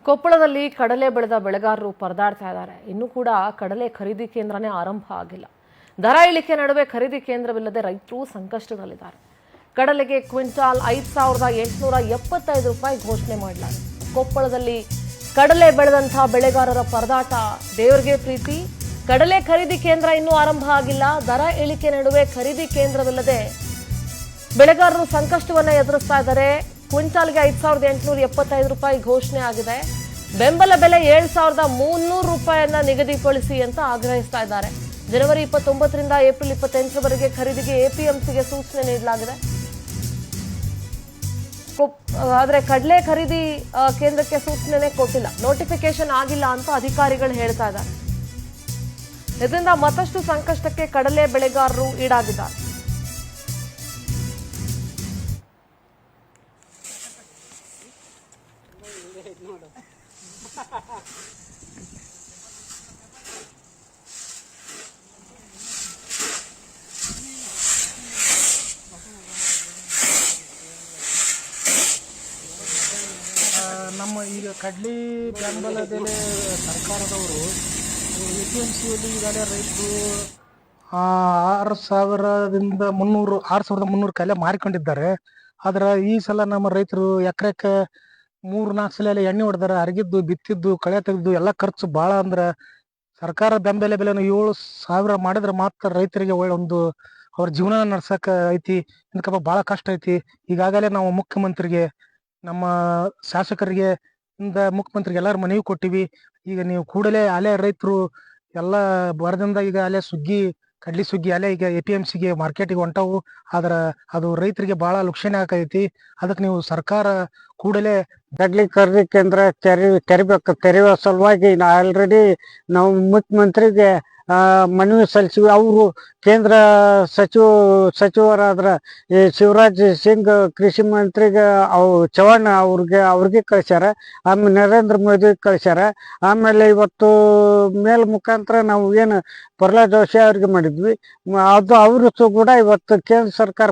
ಕೊಪ್ಪಳದಲ್ಲಿ ಕಡಲೆ ಬೆಳೆದ ಬೆಳೆಗಾರರು ಪರದಾಡ್ತಾ ಇದ್ದಾರೆ. ಇನ್ನೂ ಕೂಡ ಕಡಲೆ ಖರೀದಿ ಕೇಂದ್ರನೇ ಆರಂಭ ಆಗಿಲ್ಲ. ದರ ಇಳಿಕೆ ನಡುವೆ ಖರೀದಿ ಕೇಂದ್ರವಿಲ್ಲದೆ ರೈತರು ಸಂಕಷ್ಟದಲ್ಲಿದ್ದಾರೆ. ಕಡಲೆಗೆ ಕ್ವಿಂಟಾಲ್ 5,875 ರೂಪಾಯಿ ಘೋಷಣೆ ಮಾಡಲಾಗಿದೆ. ಕೊಪ್ಪಳದಲ್ಲಿ ಕಡಲೆ ಬೆಳೆದಂತಹ ಬೆಳೆಗಾರರ ಪರದಾಟ ದೇವರಿಗೆ ಪ್ರೀತಿ. ಕಡಲೆ ಖರೀದಿ ಕೇಂದ್ರ ಇನ್ನೂ ಆರಂಭ ಆಗಿಲ್ಲ. ದರ ಇಳಿಕೆ ನಡುವೆ ಖರೀದಿ ಕೇಂದ್ರವಿಲ್ಲದೆ ಬೆಳೆಗಾರರು ಸಂಕಷ್ಟವನ್ನ ಎದುರಿಸ್ತಾ ಇದ್ದಾರೆ. ಕ್ವಿಂಟಾಲ್ಗೆ 5,875 ರೂಪಾಯಿ ಘೋಷಣೆ ಆಗಿದೆ. ಬೆಂಬಲ ಬೆಲೆ 7,300 ರೂಪಾಯಿಯನ್ನ ನಿಗದಿಪಡಿಸಿ ಅಂತ ಆಗ್ರಹಿಸ್ತಾ ಇದ್ದಾರೆ. ಜನವರಿ 29ರಿಂದ ಏಪ್ರಿಲ್ 28ರವರೆಗೆ ಖರೀದಿಗೆ ಎಪಿಎಂಸಿಗೆ ಸೂಚನೆ ನೀಡಲಾಗಿದೆ. ಆದ್ರೆ ಕಡಲೆ ಖರೀದಿ ಕೇಂದ್ರಕ್ಕೆ ಸೂಚನೆ ಕೊಟ್ಟಿಲ್ಲ, ನೋಟಿಫಿಕೇಶನ್ ಆಗಿಲ್ಲ ಅಂತ ಅಧಿಕಾರಿಗಳು ಹೇಳ್ತಾ ಇದ್ದಾರೆ. ಇದರಿಂದ ಮತ್ತಷ್ಟು ಸಂಕಷ್ಟಕ್ಕೆ ಕಡಲೆ ಬೆಳೆಗಾರರು ಈಡಾಗಿದ್ದಾರೆ. ನಮ್ಮ ಈಗ ಕಡ್ಲಿ ಬೆಂಬಲ ಬೆಲೆ ಸರ್ಕಾರದವರು ಎಪಿಎಂಸಿಯಲ್ಲಿ ಈಗಾಗಲೇ ರೈತರು 6,300 ಕಾಯಿಲೆ ಮಾರಿಕೊಂಡಿದ್ದಾರೆ. ಆದ್ರೆ ಈ ಸಲ ನಮ್ಮ ರೈತರು ಎಕರೆಕ್ಕೆ 3-4 ಸಲ ಎಣ್ಣೆ ಹೊಡೆದಾರೆ. ಅರಗಿದ್ದು, ಬಿತ್ತಿದ್ದು, ಕಳೆ ತೆಗೆದು ಎಲ್ಲ ಖರ್ಚು ಭಾಳ. ಅಂದ್ರೆ ಸರ್ಕಾರ ಬೆಂಬಲ ಬೆಲೆನ 7,000 ಮಾಡಿದ್ರೆ ಮಾತ್ರ ರೈತರಿಗೆ ಒಳ್ಳೆ ಒಂದು ಅವ್ರ ಜೀವನ ನಡ್ಸಕ್ ಐತಿ. ಇದಕ್ಕಪ್ಪ ಭಾಳ ಕಷ್ಟ ಐತಿ. ಈಗಾಗಲೇ ನಾವು ಮುಖ್ಯಮಂತ್ರಿಗೆ, ನಮ್ಮ ಶಾಸಕರಿಗೆ, ಮುಖ್ಯಮಂತ್ರಿಗೆ ಎಲ್ಲರೂ ಮನವಿ ಕೊಟ್ಟಿವಿ. ಈಗ ನೀವು ಕೂಡಲೇ ಅಲೆ ರೈತರು ಎಲ್ಲ ಬರದಿಂದ ಈಗ ಅಲೆ ಕಡ್ಲಿ ಸುಗ್ಗಿ ಅಲೆ ಈಗ ಎಪಿಎಂಸಿಗೆ ಮಾರ್ಕೆಟಿಗೆ ಹೊಂಟವು. ಆದ್ರೆ ಅದು ರೈತರಿಗೆ ಭಾಳ ಲುಕ್ಷಣೆ ಆಕೈತಿ. ಅದಕ್ಕೆ ನೀವು ಸರ್ಕಾರ ಕೂಡಲೇ ಕಡ್ಲಿ ಖರೀದಿ ಕೇಂದ್ರ ತೆರೆಯುವ ಸಲುವಾಗಿ ಆಲ್ರೆಡಿ ನಾವು ಮುಖ್ಯಮಂತ್ರಿಗೆ ಮನವಿ ಸಲ್ಲಿಸಿವಿ. ಅವರು ಕೇಂದ್ರ ಸಚಿವರಾದ್ರ ಈ ಶಿವರಾಜ್ ಸಿಂಗ್, ಕೃಷಿ ಮಂತ್ರಿಗೆ ಚವ್ಹಾಣ್ ಅವ್ರಿಗೆ ಕಳಿಸ್ಯಾರ. ಆಮೇಲೆ ನರೇಂದ್ರ ಮೋದಿ ಕಳಿಸ್ಯಾರ. ಆಮೇಲೆ ಇವತ್ತು ಮೇಲ್ ಮುಖಾಂತರ ನಾವು ಏನು ಪ್ರಹ್ಲಾದ್ ಜೋಶಿ ಅವ್ರಿಗೆ ಮಾಡಿದ್ವಿ, ಅದು ಅವರು ಕೂಡ ಇವತ್ತು ಕೇಂದ್ರ ಸರ್ಕಾರ